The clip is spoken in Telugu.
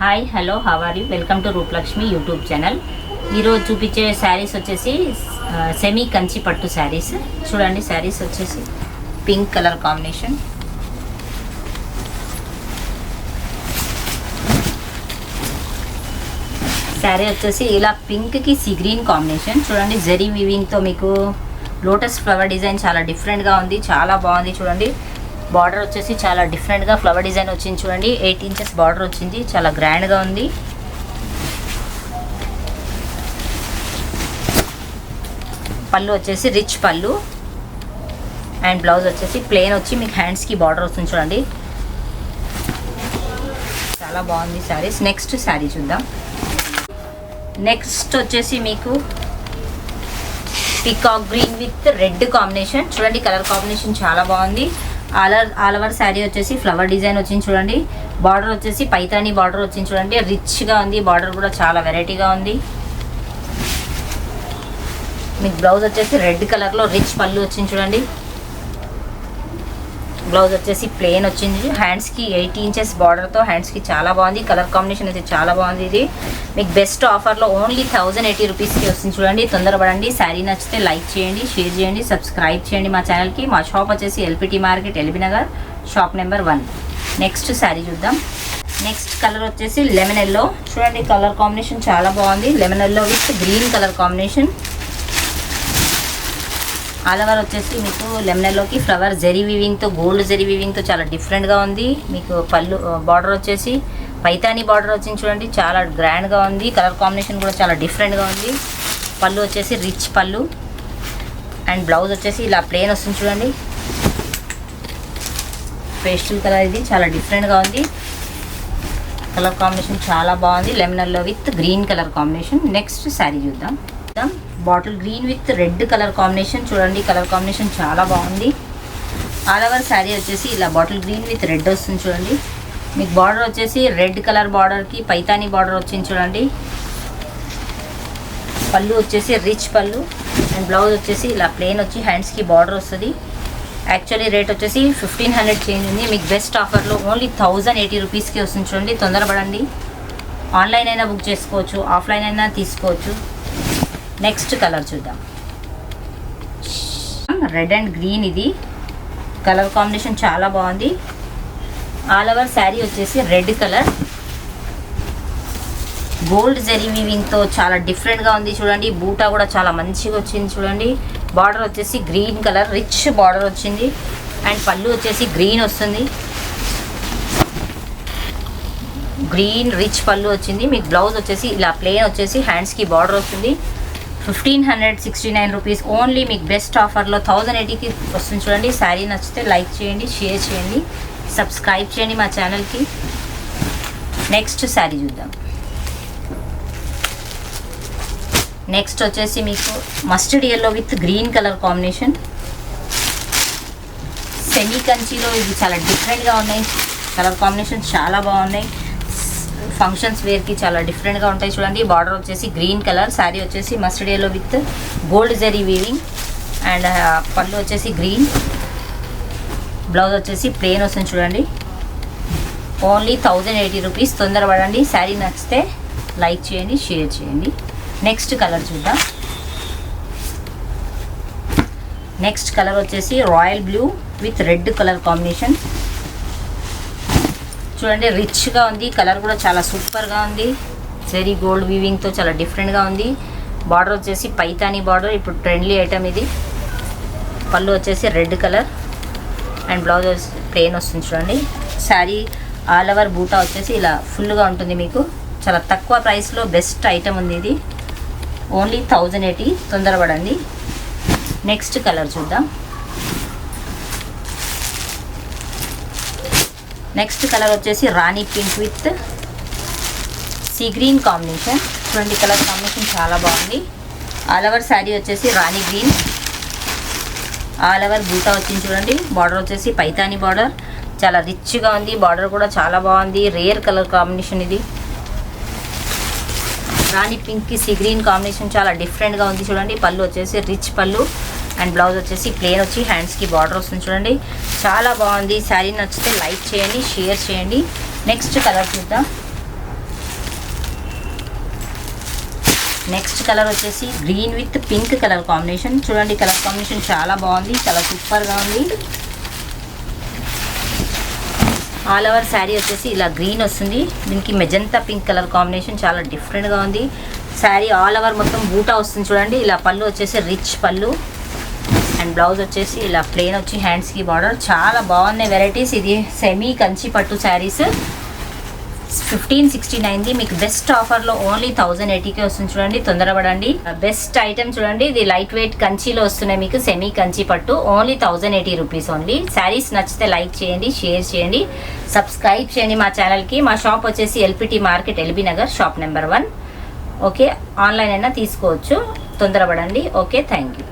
Hi hello how are you welcome to Roopalakshmi YouTube channel. ఈరోజు చూపించే శారీస్ వచ్చేసి సెమీ కంచి పట్టు శారీస్. చూడండి, శారీస్ వచ్చేసి పింక్ కలర్ కాంబినేషన్, శారీ వచ్చేసి ఇలా పింక్కి సీ గ్రీన్ కాంబినేషన్. చూడండి, జరీ వీవింగ్తో మీకు లోటస్ ఫ్లవర్ డిజైన్ చాలా డిఫరెంట్గా ఉంది, చాలా బాగుంది. చూడండి, బార్డర్ వచ్చేసి చాలా డిఫరెంట్గా ఫ్లవర్ డిజైన్ వచ్చింది. చూడండి, 8 ఇంచెస్ బార్డర్ వచ్చింది, చాలా గ్రాండ్గా ఉంది. పళ్ళు వచ్చేసి రిచ్ పళ్ళు అండ్ బ్లౌజ్ వచ్చేసి ప్లెయిన్ వచ్చి మీకు హ్యాండ్స్కి బార్డర్ వస్తుంది. చూడండి, చాలా బాగుంది శారీస్. నెక్స్ట్ శారీ చూద్దాం. నెక్స్ట్ వచ్చేసి మీకు peacock green with red combination. చూడండి, కలర్ కాంబినేషన్ చాలా బాగుంది. ఆల్ ఓవర్ శారీ వచ్చేసి ఫ్లవర్ డిజైన్ వచ్చింది. చూడండి, బార్డర్ వచ్చేసి పైతానీ బార్డర్ వచ్చింది. చూడండి, రిచ్గా ఉంది, బార్డర్ కూడా చాలా వెరైటీగా ఉంది. మీకు బ్లౌజ్ వచ్చేసి రెడ్ కలర్లో రిచ్ పళ్ళు వచ్చింది. చూడండి, బ్లౌజ్ వచ్చేసి ప్లెయిన్ వచ్చింది. హ్యాండ్స్కి 8 ఇంచెస్ బార్డర్తో హ్యాండ్స్కి చాలా బాగుంది. కలర్ కాంబినేషన్ అయితే చాలా బాగుంది. ఇది మీకు బెస్ట్ ఆఫర్లో ఓన్లీ 1080 రూపీస్కి వస్తుంది. చూడండి, తొందరపడండి. శారీ నచ్చితే లైక్ చేయండి, షేర్ చేయండి, సబ్స్క్రైబ్ చేయండి మా ఛానల్కి. మా షాప్ వచ్చేసి LPT market, LB Nagar, shop number 1. Next sari చూద్దాం. నెక్స్ట్ కలర్ వచ్చేసి లెమన్ ఎల్లో. చూడండి, కలర్ కాంబినేషన్ చాలా బాగుంది. Lemon yellow with green colour combination. All over వచ్చేసి మీకు లెమన్ ఎల్లోకి ఫ్లవర్ జరీ వీవింగ్తో, గోల్డ్ జరీ వీవింగ్తో చాలా డిఫరెంట్గా ఉంది. మీకు పళ్ళు బార్డర్ వచ్చేసి పైతానీ బార్డర్ వచ్చింది. చూడండి, చాలా గ్రాండ్గా ఉంది. కలర్ కాంబినేషన్ కూడా చాలా డిఫరెంట్గా ఉంది. పళ్ళు వచ్చేసి రిచ్ పళ్ళు అండ్ బ్లౌజ్ వచ్చేసి ఇలా ప్లెయిన్ వస్తుంది. చూడండి, పేస్టల్ కలర్, ఇది చాలా డిఫరెంట్గా ఉంది. కలర్ కాంబినేషన్ చాలా బాగుంది. Lemon yellow with green colour combination. Next sari చూద్దాం. Bottle green with red colour combination. చూడండి, కలర్ కాంబినేషన్ చాలా బాగుంది. ఆల్ ఓవర్ శారీ వచ్చేసి ఇలా బాటిల్ గ్రీన్ విత్ రెడ్ వస్తుంది. చూడండి, మీకు బార్డర్ వచ్చేసి రెడ్ కలర్ బార్డర్కి పైతానీ బార్డర్ వచ్చింది. చూడండి, పళ్ళు వచ్చేసి రిచ్ పళ్ళు అండ్ బ్లౌజ్ వచ్చేసి ఇలా ప్లెయిన్ వచ్చి హ్యాండ్స్కి బార్డర్ వస్తుంది. యాక్చువల్లీ రేట్ వచ్చేసి 1500 చేంజ్ ఉంది. మీకు బెస్ట్ ఆఫర్లో ఓన్లీ 1080 రూపీస్కి వస్తుంది. చూడండి, తొందరపడండి. ఆన్లైన్ అయినా బుక్ చేసుకోవచ్చు, ఆఫ్లైన్ అయినా తీసుకోవచ్చు. నెక్స్ట్ కలర్ చూద్దాం. రెడ్ అండ్ గ్రీన్, ఇది కలర్ కాంబినేషన్ చాలా బాగుంది. ఆల్ ఓవర్ శారీ వచ్చేసి రెడ్ కలర్, గోల్డ్ జరీ వీవింగ్తో చాలా డిఫరెంట్గా ఉంది. చూడండి, బూటా కూడా చాలా మంచిగా వచ్చింది. చూడండి, బార్డర్ వచ్చేసి గ్రీన్ కలర్ రిచ్ బార్డర్ వచ్చింది అండ్ పళ్ళు వచ్చేసి గ్రీన్ వస్తుంది. గ్రీన్ రిచ్ పళ్ళు వచ్చింది. మీకు బ్లౌజ్ వచ్చేసి ఇలా ప్లెయిన్ వచ్చేసి హ్యాండ్స్కి బార్డర్ వస్తుంది. 1569 రూపీస్ ఓన్లీ. మీకు బెస్ట్ ఆఫర్లో 1080కి వస్తుంది. చూడండి, శారీ నచ్చితే లైక్ చేయండి, షేర్ చేయండి, సబ్స్క్రైబ్ చేయండి మా ఛానల్కి. నెక్స్ట్ శారీ చూద్దాం. నెక్స్ట్ వచ్చేసి మీకు mustard yellow with green colour combination. Semi కంచిలో ఇది చాలా డిఫరెంట్గా ఉన్నాయి. కలర్ కాంబినేషన్ చాలా బాగున్నాయి. ఫంక్షన్స్ వేర్కి చాలా డిఫరెంట్గా ఉంటాయి. చూడండి, బార్డర్ వచ్చేసి గ్రీన్ కలర్, శారీ వచ్చేసి mustard yellow with gold zari weaving and పళ్ళు వచ్చేసి గ్రీన్, బ్లౌజ్ వచ్చేసి ప్లెయిన్ వస్తుంది. చూడండి, ఓన్లీ 1080 రూపీస్. తొందరపడండి. శారీ నచ్చితే లైక్ చేయండి, షేర్ చేయండి. నెక్స్ట్ కలర్ చూద్దాం. నెక్స్ట్ కలర్ వచ్చేసి royal blue with red colour combination. చూడండి, రిచ్గా ఉంది. కలర్ కూడా చాలా సూపర్గా ఉంది. జరీ గోల్డ్ వీవింగ్తో చాలా డిఫరెంట్గా ఉంది. బార్డర్ వచ్చేసి పైతానీ బార్డర్, ఇప్పుడు ట్రెండ్లీ ఐటమ్ ఇది. పళ్ళు వచ్చేసి red colour and blouse plain వస్తుంది. చూడండి, శారీ ఆల్ ఓవర్ బూటా వచ్చేసి ఇలా ఫుల్గా ఉంటుంది. మీకు చాలా తక్కువ ప్రైస్లో బెస్ట్ ఐటమ్ ఉంది ఇది. ఓన్లీ 1080. తొందరపడండి. నెక్స్ట్ కలర్ చూద్దాం. నెక్స్ట్ కలర్ వచ్చేసి రాణి pink with sea green combination. చూడండి, కలర్ కాంబినేషన్ చాలా బాగుంది. ఆల్ ఓవర్ శారీ వచ్చేసి రాణి గ్రీన్, ఆల్ ఓవర్ బూటా వచ్చింది. చూడండి, బార్డర్ వచ్చేసి పైతానీ బార్డర్, చాలా రిచ్గా ఉంది. బార్డర్ కూడా చాలా బాగుంది. రేర్ కలర్ కాంబినేషన్ ఇది. రాణి పింక్కి సీ గ్రీన్ కాంబినేషన్ చాలా డిఫరెంట్గా ఉంది. చూడండి, పళ్ళు వచ్చేసి రిచ్ పళ్ళు అండ్ బ్లౌజ్ వచ్చేసి ప్లెయిన్ వచ్చి హ్యాండ్స్కి బార్డర్ వస్తుంది. చూడండి, చాలా బాగుంది. శారీ నచ్చితే లైక్ చేయండి, షేర్ చేయండి. నెక్స్ట్ కలర్ చూద్దాం. నెక్స్ట్ కలర్ వచ్చేసి green with pink colour combination. చూడండి కలర్ కాంబినేషన్ చాలా బాగుంది, చాలా సూపర్గా ఉంది. ఆల్ ఓవర్ శారీ వచ్చేసి ఇలా గ్రీన్ వస్తుంది, దీనికి మెజంతా పింక్ కలర్ కాంబినేషన్ చాలా డిఫరెంట్గా ఉంది. శారీ ఆల్ ఓవర్ మొత్తం బూటా వస్తుంది చూడండి. ఇలా పళ్ళు వచ్చేసి రిచ్ పళ్ళు అండ్ బ్లౌజ్ వచ్చేసి ఇలా ప్లెయిన్ వచ్చి హ్యాండ్స్కి బార్డర్. చాలా బాగున్నాయి వెరైటీస్. ఇది సెమీ కంచి పట్టు శారీస్ 1569ది మీకు బెస్ట్ ఆఫర్లో ఓన్లీ 1080కే వస్తుంది చూడండి, తొందరపడండి. బెస్ట్ ఐటమ్ చూడండి, ఇది లైట్ వెయిట్ కంచిలో వస్తున్నాయి మీకు, సెమీ కంచి పట్టు ఓన్లీ 1080 రూపీస్ ఓన్లీ. శారీస్ నచ్చితే లైక్ చేయండి, షేర్ చేయండి, సబ్స్క్రైబ్ చేయండి మా ఛానల్కి. మా షాప్ వచ్చేసి LPT market, LB Nagar, shop number 1. Okay, online అయినా తీసుకోవచ్చు, తొందరపడండి. Okay, thank you.